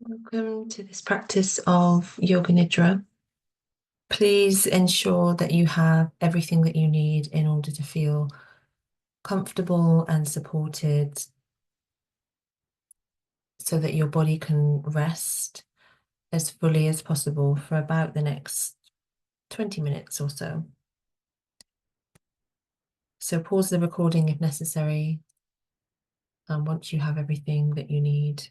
Welcome to this practice of Yoga Nidra. Please ensure that you have everything that you need in order to feel comfortable and supported so that your body can rest as fully as possible for about the next 20 minutes or so. So pause the recording if necessary. And once you have everything that you need,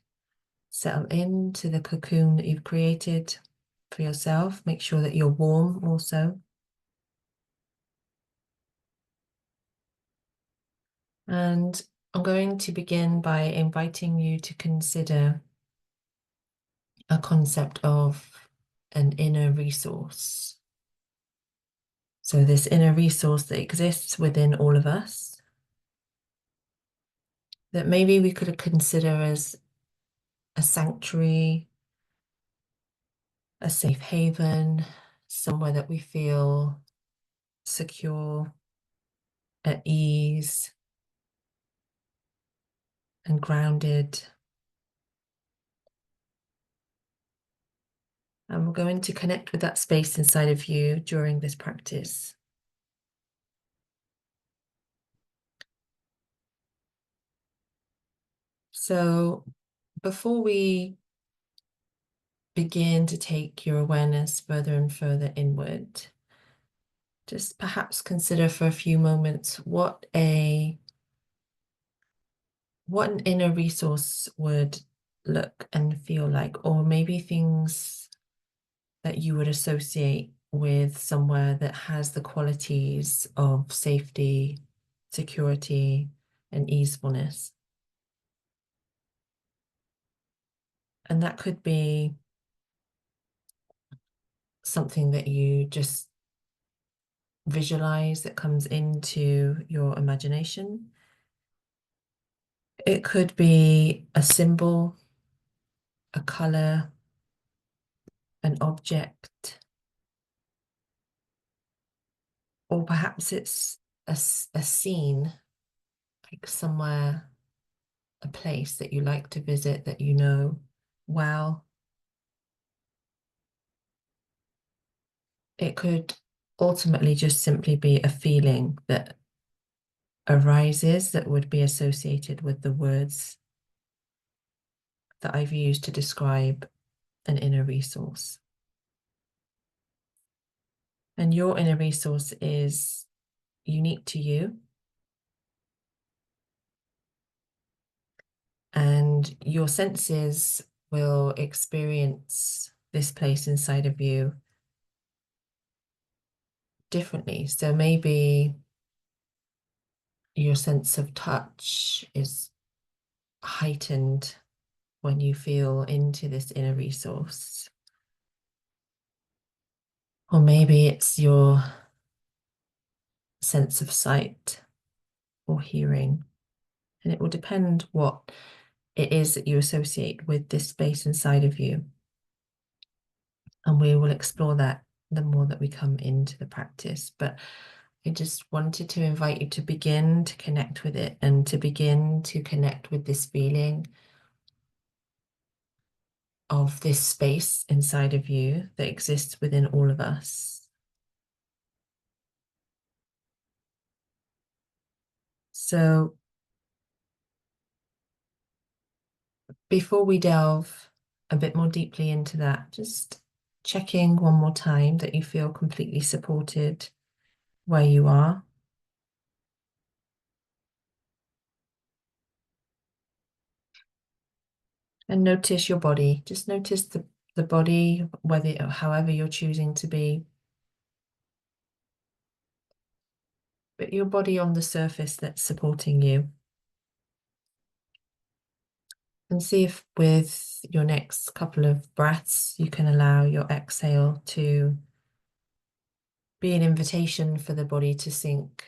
settle into the cocoon that you've created for yourself. Make sure that you're warm also. And I'm going to begin by inviting you to consider a concept of an inner resource. So this inner resource that exists within all of us, that maybe we could consider as a sanctuary, a safe haven, somewhere that we feel secure, at ease, and grounded. And we're going to connect with that space inside of you during this practice. So before we begin to take your awareness further and further inward, just perhaps consider for a few moments what an inner resource would look and feel like, or maybe things that you would associate with somewhere that has the qualities of safety, security, and easefulness. And that could be something that you just visualize that comes into your imagination. It could be a symbol, a color, an object, or perhaps it's a scene, like somewhere, a place that you like to visit that you know well. It could ultimately just simply be a feeling that arises that would be associated with the words that I've used to describe an inner resource. And your inner resource is unique to you. And your senses will experience this place inside of you differently. So maybe your sense of touch is heightened when you feel into this inner resource. Or maybe it's your sense of sight or hearing. And it will depend what it is that you associate with this space inside of you. And we will explore that the more that we come into the practice. But I just wanted to invite you to begin to connect with it and to begin to connect with this feeling of this space inside of you that exists within all of us. So before we delve a bit more deeply into that, just checking one more time that you feel completely supported where you are. And notice your body. Just notice the body, whether however you're choosing to be. But your body on the surface that's supporting you. And see if with your next couple of breaths, you can allow your exhale to be an invitation for the body to sink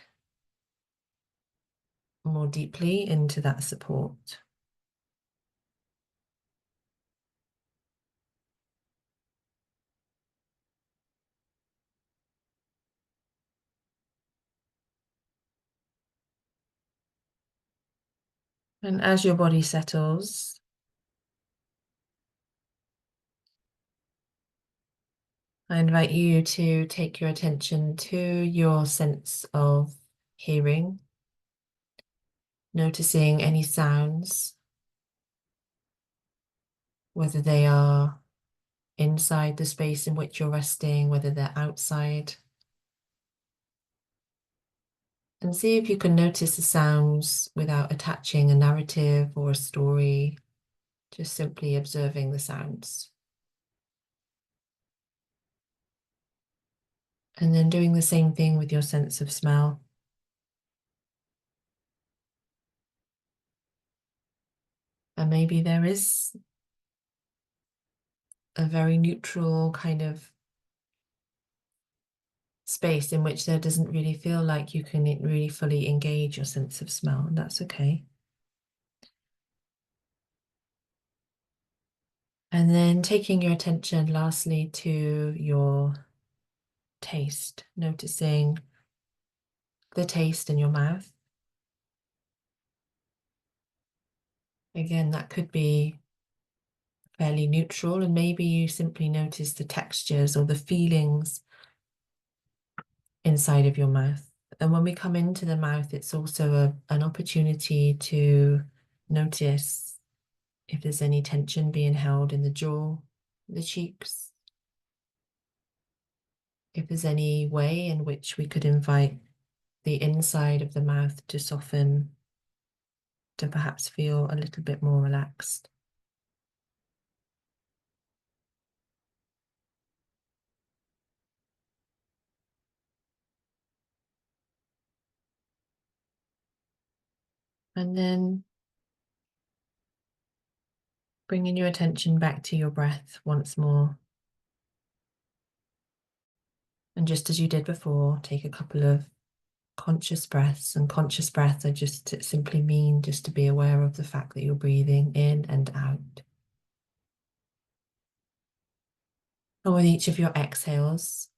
more deeply into that support. And as your body settles, I invite you to take your attention to your sense of hearing, noticing any sounds, whether they are inside the space in which you're resting, whether they're outside. And see if you can notice the sounds without attaching a narrative or a story, just simply observing the sounds. And then doing the same thing with your sense of smell. And maybe there is a very neutral kind of space in which there doesn't really feel like you can really fully engage your sense of smell, and that's okay. And then taking your attention lastly to your taste, noticing the taste in your mouth. Again, that could be fairly neutral, and maybe you simply notice the textures or the feelings inside of your mouth. And when we come into the mouth, it's also an opportunity to notice if there's any tension being held in the jaw, the cheeks, if there's any way in which we could invite the inside of the mouth to soften, to perhaps feel a little bit more relaxed. And then bringing your attention back to your breath once more. And just as you did before, take a couple of conscious breaths. And conscious breaths are just to simply mean just to be aware of the fact that you're breathing in and out. And with each of your exhales,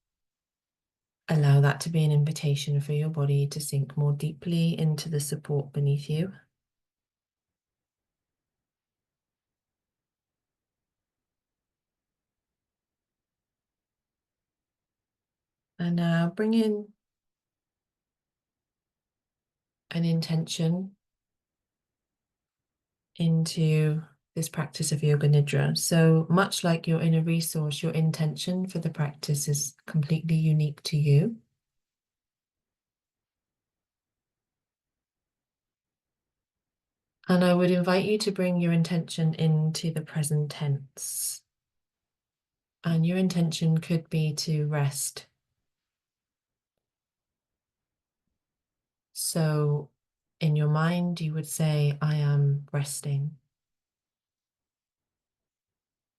allow that to be an invitation for your body to sink more deeply into the support beneath you. And now bring in an intention into this practice of Yoga Nidra. So much like your inner resource, your intention for the practice is completely unique to you. And I would invite you to bring your intention into the present tense. And your intention could be to rest. So in your mind, you would say, I am resting.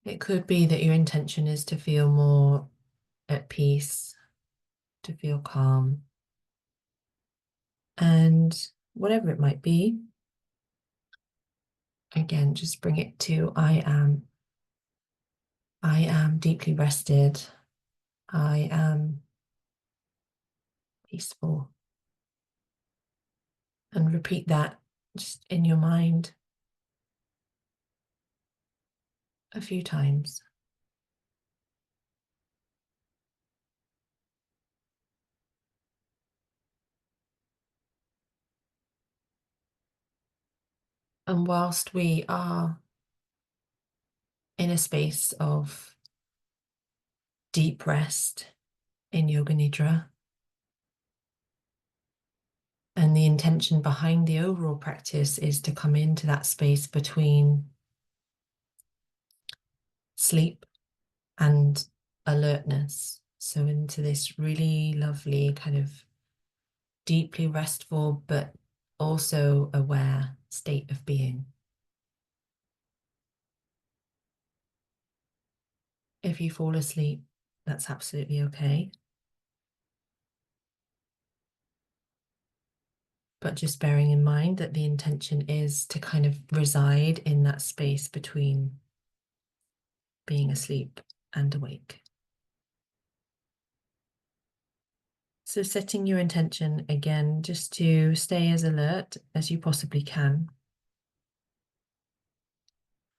It could be that your intention is to feel more at peace, to feel calm. And whatever it might be, again, just bring it to I am. I am deeply rested. I am peaceful. And repeat that just in your mind a few times. And whilst we are in a space of deep rest in Yoga Nidra, and the intention behind the overall practice is to come into that space between sleep and alertness. So into this really lovely kind of deeply restful, but also aware state of being. If you fall asleep, that's absolutely okay. But just bearing in mind that the intention is to kind of reside in that space between being asleep and awake. So setting your intention again, just to stay as alert as you possibly can,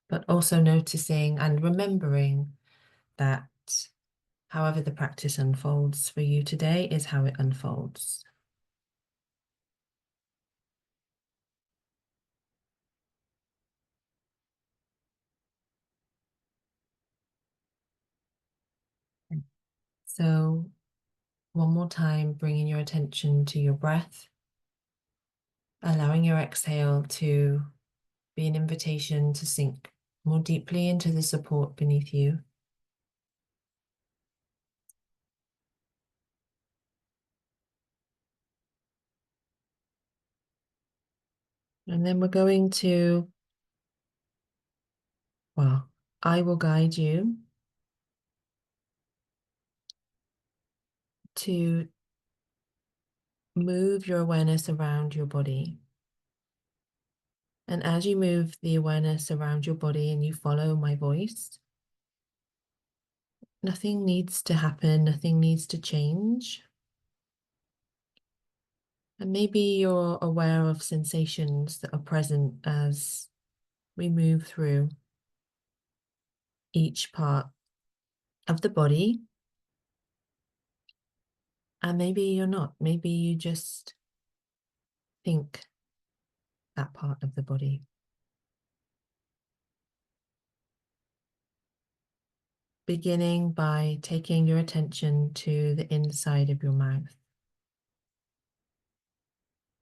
but also noticing and remembering that however the practice unfolds for you today is how it unfolds. So one more time, bringing your attention to your breath, allowing your exhale to be an invitation to sink more deeply into the support beneath you. And then we're going to, well, I will guide you to move your awareness around your body. And as you move the awareness around your body and you follow my voice, nothing needs to happen, nothing needs to change. And maybe you're aware of sensations that are present as we move through each part of the body. And maybe you're not. Maybe you just think that part of the body. Beginning by taking your attention to the inside of your mouth.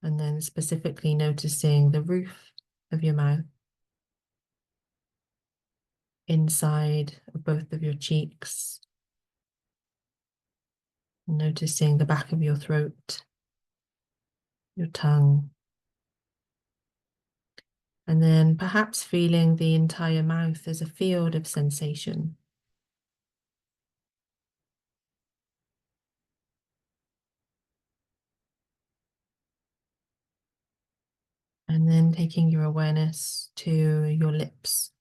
And then specifically noticing the roof of your mouth, inside of both of your cheeks, noticing the back of your throat, your tongue, and then perhaps feeling the entire mouth as a field of sensation. And then taking your awareness to your lips.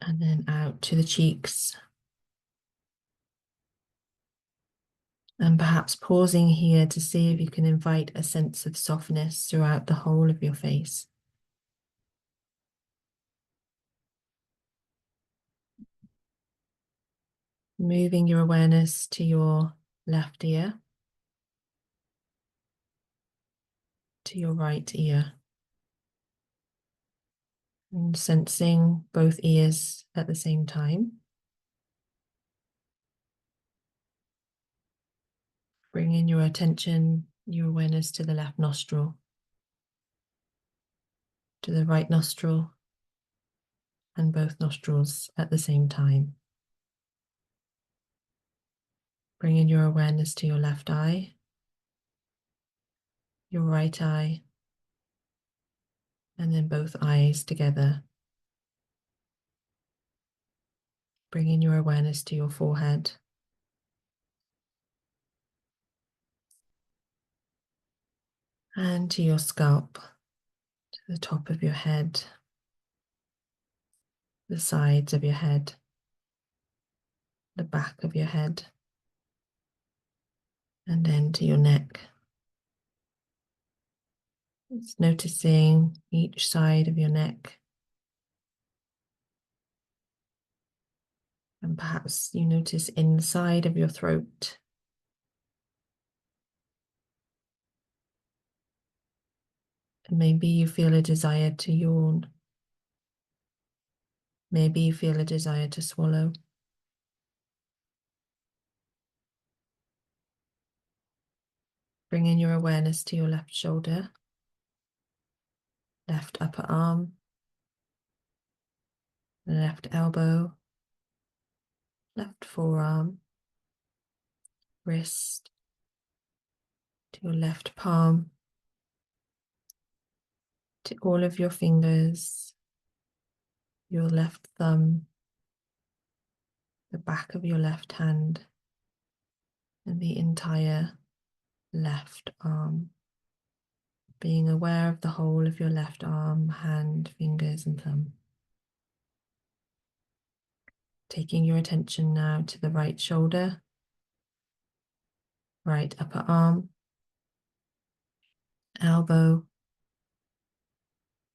And then out to the cheeks. And perhaps pausing here to see if you can invite a sense of softness throughout the whole of your face. Moving your awareness to your left ear, to your right ear, and sensing both ears at the same time. Bringing your attention, your awareness to the left nostril, to the right nostril, and both nostrils at the same time. Bringing your awareness to your left eye, your right eye, and then both eyes together. Bringing your awareness to your forehead, and to your scalp, to the top of your head, the sides of your head, the back of your head, and then to your neck. It's noticing each side of your neck, and perhaps you notice inside of your throat. And maybe you feel a desire to yawn. Maybe you feel a desire to swallow. Bringing your awareness to your left shoulder, left upper arm, left elbow, left forearm, wrist, to your left palm, to all of your fingers, your left thumb, the back of your left hand, and the entire left arm. Being aware of the whole of your left arm, hand, fingers, and thumb. Taking your attention now to the right shoulder, right upper arm, elbow,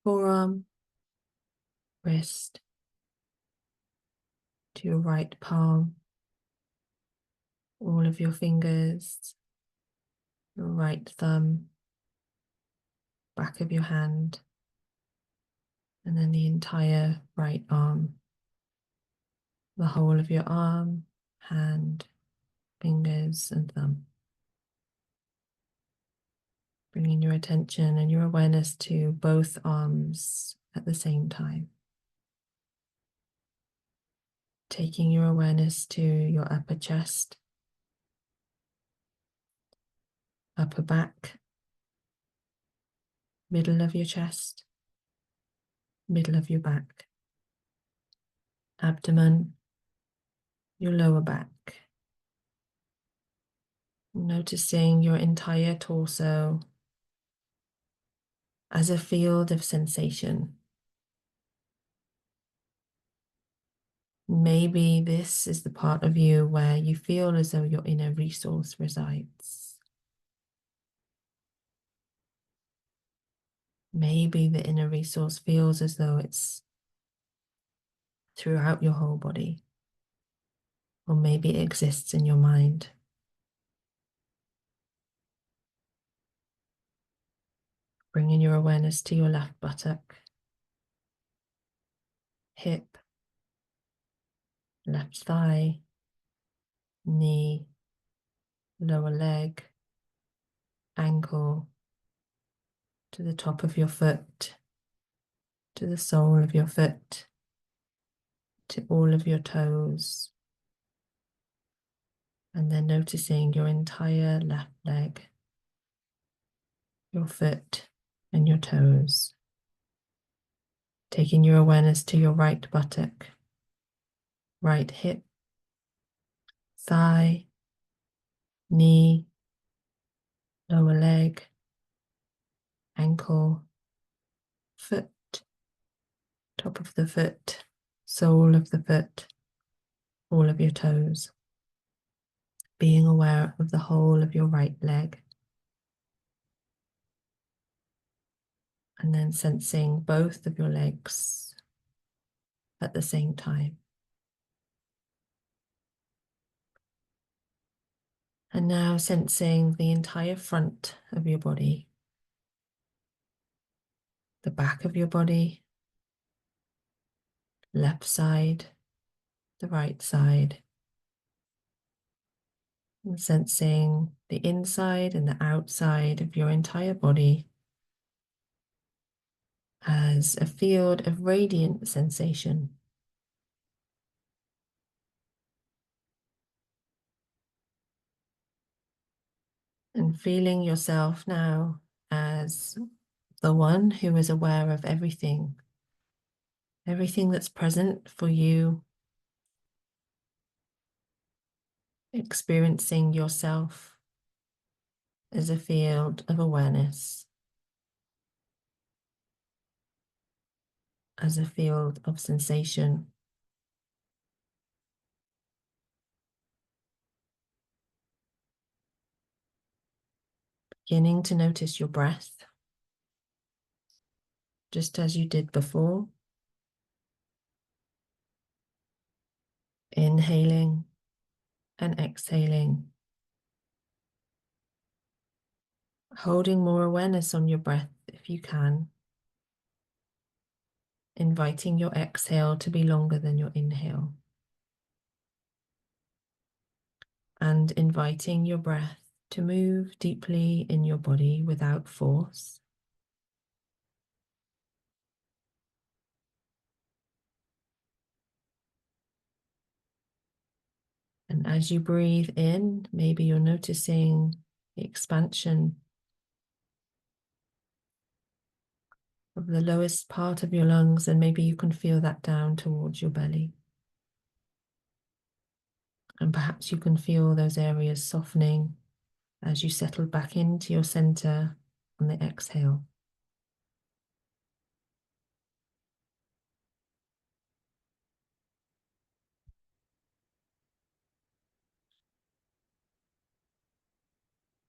forearm, wrist, to your right palm, all of your fingers, your right thumb, back of your hand, and then the entire right arm, the whole of your arm, hand, fingers, and thumb. Bringing your attention and your awareness to both arms at the same time. Taking your awareness to your upper chest, upper back, middle of your chest, middle of your back, abdomen, your lower back. Noticing your entire torso as a field of sensation. Maybe this is the part of you where you feel as though your inner resource resides. Maybe the inner resource feels as though it's throughout your whole body, or maybe it exists in your mind. Bringing your awareness to your left buttock, hip, left thigh, knee, lower leg, ankle, to the top of your foot, to the sole of your foot, to all of your toes, and then noticing your entire left leg, your foot, and your toes. Taking your awareness to your right buttock, right hip, thigh, knee, lower leg, ankle, foot, top of the foot, sole of the foot, all of your toes. Being aware of the whole of your right leg. And then sensing both of your legs at the same time. And now sensing the entire front of your body, the back of your body, left side, the right side, and sensing the inside and the outside of your entire body as a field of radiant sensation. And feeling yourself now as the one who is aware of everything that's present for you, experiencing yourself as a field of awareness, as a field of sensation. Beginning to notice your breath, just as you did before. Inhaling and exhaling. Holding more awareness on your breath if you can. Inviting your exhale to be longer than your inhale. And inviting your breath to move deeply in your body without force. And as you breathe in, maybe you're noticing the expansion of the lowest part of your lungs, and maybe you can feel that down towards your belly. And perhaps you can feel those areas softening as you settle back into your center on the exhale.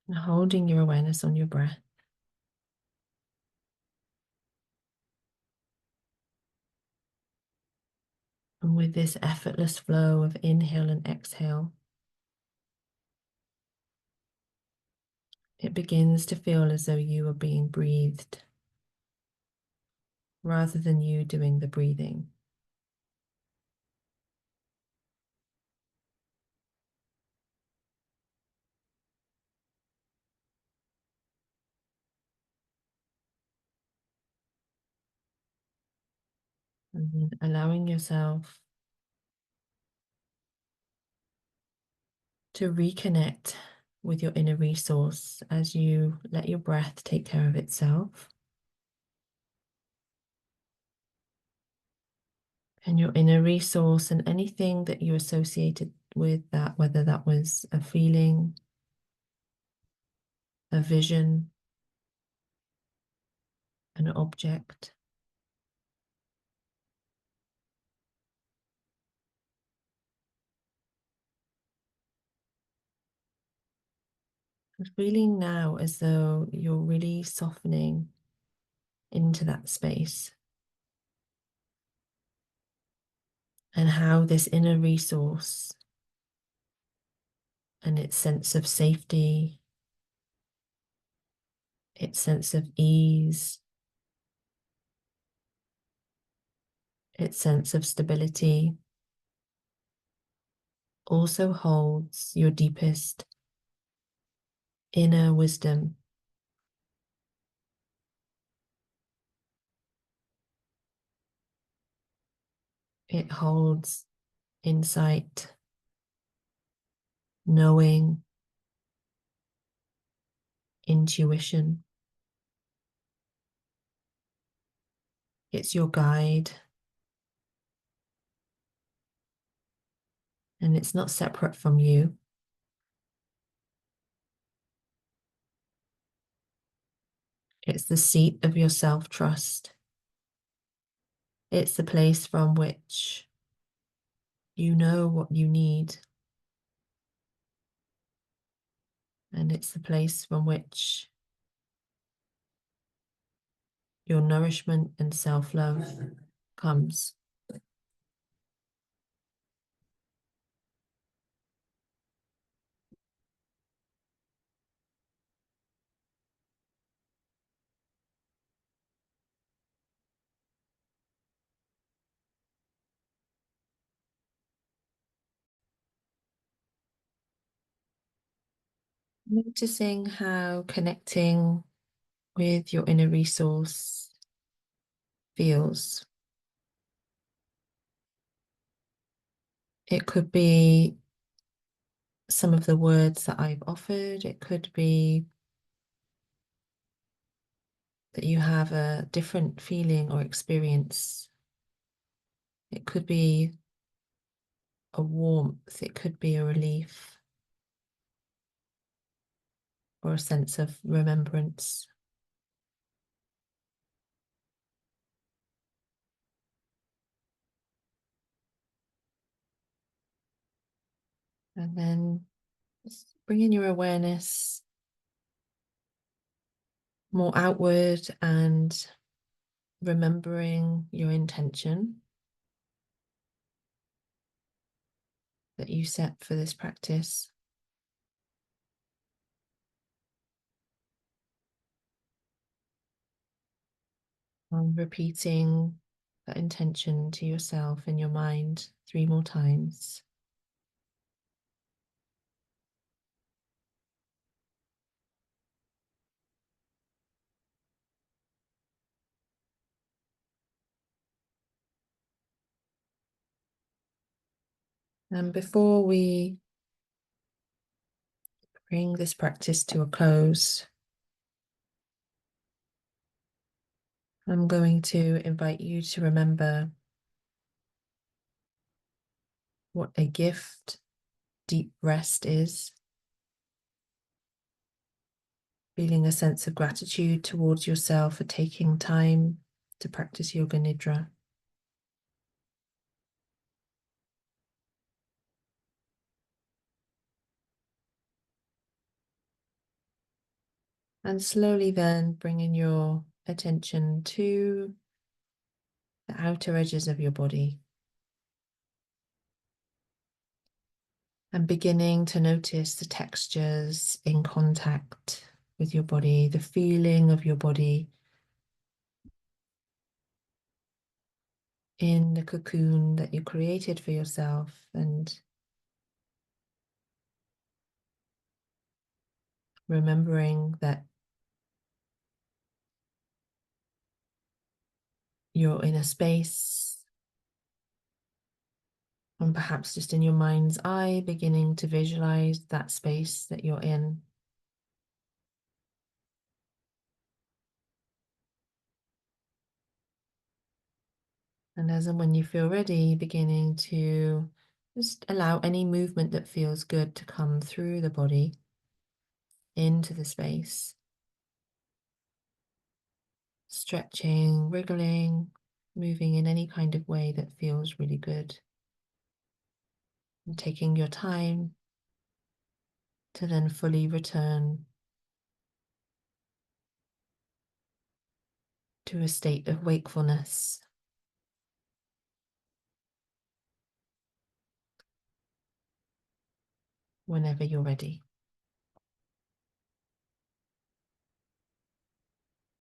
And holding your awareness on your breath. with this effortless flow of inhale and exhale, it begins to feel as though you are being breathed rather than you doing the breathing. And then allowing yourself to reconnect with your inner resource as you let your breath take care of itself. And your inner resource and anything that you associated with that, whether that was a feeling, a vision, an object. And feeling now as though you're really softening into that space, and how this inner resource and its sense of safety, its sense of ease, its sense of stability also holds your deepest inner wisdom. It holds insight, knowing, intuition. It's your guide, and it's not separate from you. It's the seat of your self-trust. It's the place from which you know what you need. And it's the place from which your nourishment and self-love comes. Noticing how connecting with your inner resource feels. It could be some of the words that I've offered. It could be that you have a different feeling or experience. It could be a warmth. It could be a relief or a sense of remembrance. And then just bringing your awareness more outward and remembering your intention that you set for this practice. And repeating that intention to yourself in your mind 3 more times. And before we bring this practice to a close, I'm going to invite you to remember what a gift deep rest is. Feeling a sense of gratitude towards yourself for taking time to practice Yoga Nidra. And slowly then bringing your attention to the outer edges of your body. And beginning to notice the textures in contact with your body, the feeling of your body in the cocoon that you created for yourself, and remembering that you're in a space, and perhaps just in your mind's eye, beginning to visualize that space that you're in. And as and when you feel ready, beginning to just allow any movement that feels good to come through the body into the space. Stretching, wriggling, moving in any kind of way that feels really good. And taking your time to then fully return to a state of wakefulness whenever you're ready.